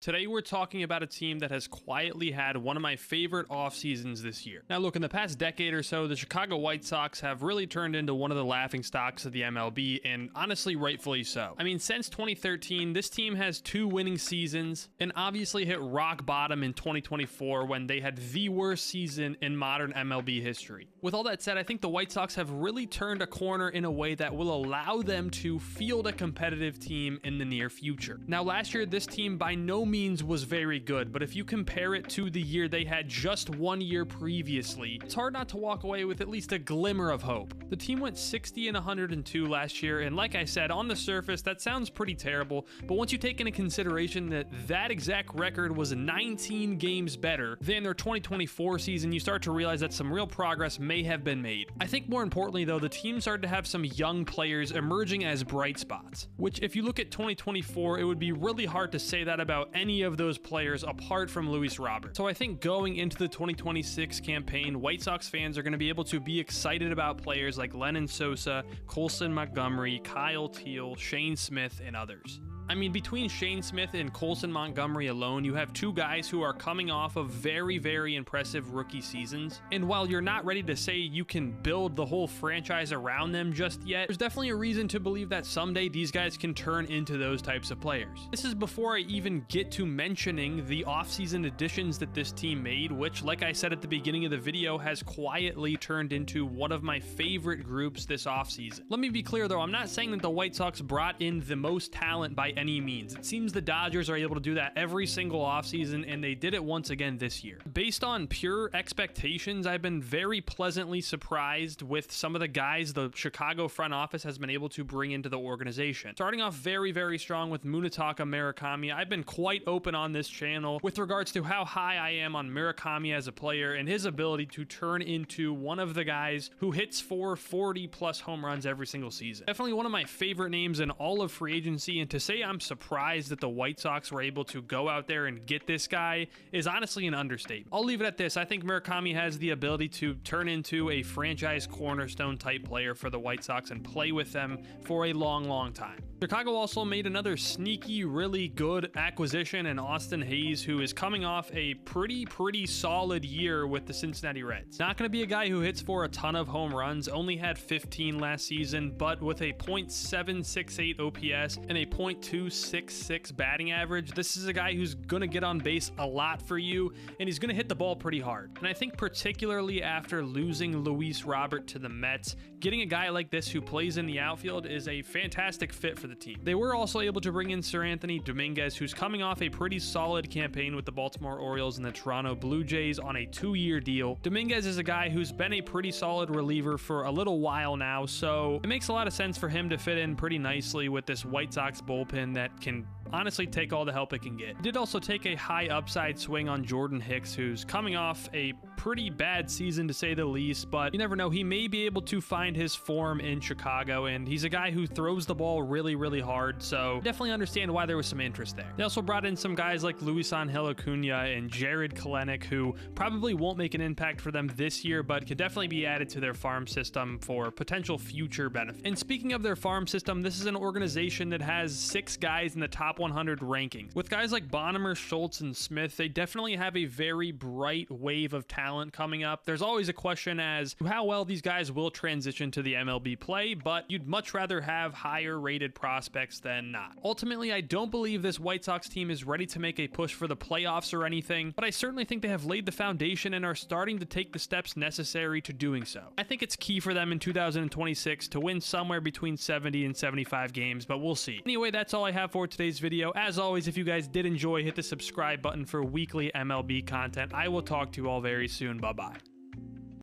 Today we're talking about a team that has quietly had one of my favorite off seasons this year. Now look, in the past decade or so, the Chicago White Sox have really turned into one of the laughingstocks of the MLB, and honestly rightfully so. I mean, since 2013, this team has 2 winning seasons and obviously hit rock bottom in 2024 when they had the worst season in modern MLB history. With all that said, I think the White Sox have really turned a corner in a way that will allow them to field a competitive team in the near future. Now last year, this team by no means was very good, but if you compare it to the year they had just 1 year previously, it's hard not to walk away with at least a glimmer of hope. The team went 60-102 last year, and like I said, on the surface, that sounds pretty terrible, but once you take into consideration that that exact record was 19 games better than their 2024 season, you start to realize that some real progress may have been made. I think more importantly though, the team started to have some young players emerging as bright spots, which if you look at 2024, it would be really hard to say that about any of those players apart from Luis Robert. So I think going into the 2026 campaign, White Sox fans are going to be able to be excited about players like Lenyn Sosa, Colson Montgomery, Kyle Teel, Shane Smith, and others. I mean, between Shane Smith and Colson Montgomery alone, you have 2 guys who are coming off of very, very impressive rookie seasons. And while you're not ready to say you can build the whole franchise around them just yet, there's definitely a reason to believe that someday these guys can turn into those types of players. This is before I even get to mentioning the offseason additions that this team made, which, like I said at the beginning of the video, has quietly turned into one of my favorite groups this offseason. Let me be clear though, I'm not saying that the White Sox brought in the most talent by any means. It seems the Dodgers are able to do that every single offseason, and they did it once again this year. Based on pure expectations, I've been very pleasantly surprised with some of the guys the Chicago front office has been able to bring into the organization. Starting off very, very strong with Munetaka Murakami, I've been quite open on this channel with regards to how high I am on Murakami as a player and his ability to turn into one of the guys who hits for 40 plus home runs every single season. Definitely one of my favorite names in all of free agency, and to say I'm surprised that the White Sox were able to go out there and get this guy is honestly an understatement. I'll leave it at this. I think Murakami has the ability to turn into a franchise cornerstone type player for the White Sox and play with them for a long, long time. Chicago also made another sneaky, really good acquisition in Austin Hayes, who is coming off a pretty solid year with the Cincinnati Reds. Not going to be a guy who hits for a ton of home runs, only had 15 last season, but with a .768 OPS and a .266 batting average, this is a guy who's going to get on base a lot for you, and he's going to hit the ball pretty hard. And I think particularly after losing Luis Robert to the Mets, getting a guy like this who plays in the outfield is a fantastic fit for the team. They were also able to bring in Sir Anthony Dominguez, who's coming off a pretty solid campaign with the Baltimore Orioles and the Toronto Blue Jays on a 2-year deal. Dominguez is a guy who's been a pretty solid reliever for a little while now, so it makes a lot of sense for him to fit in pretty nicely with this White Sox bullpen that can honestly take all the help it can get. He did also take a high upside swing on Jordan Hicks, who's coming off a pretty bad season to say the least, but you never know, he may be able to find his form in Chicago, and he's a guy who throws the ball really hard, so definitely understand why there was some interest there. They also brought in some guys like Luis Angel Acuna and Jared Kelenic, who probably won't make an impact for them this year, but could definitely be added to their farm system for potential future benefit. And speaking of their farm system, this is an organization that has 6 guys in the top 100 ranking. With guys like Bonnemer, Schultz, and Smith, they definitely have a very bright wave of talent coming up. There's always a question as to how well these guys will transition to the MLB play, but you'd much rather have higher rated prospects than not. Ultimately, I don't believe this White Sox team is ready to make a push for the playoffs or anything, but I certainly think they have laid the foundation and are starting to take the steps necessary to doing so. I think it's key for them in 2026 to win somewhere between 70 and 75 games, but we'll see. Anyway, that's all I have for today's video. As always, if you guys did enjoy, hit the subscribe button for weekly MLB content. I will talk to you all very soon. Bye-bye.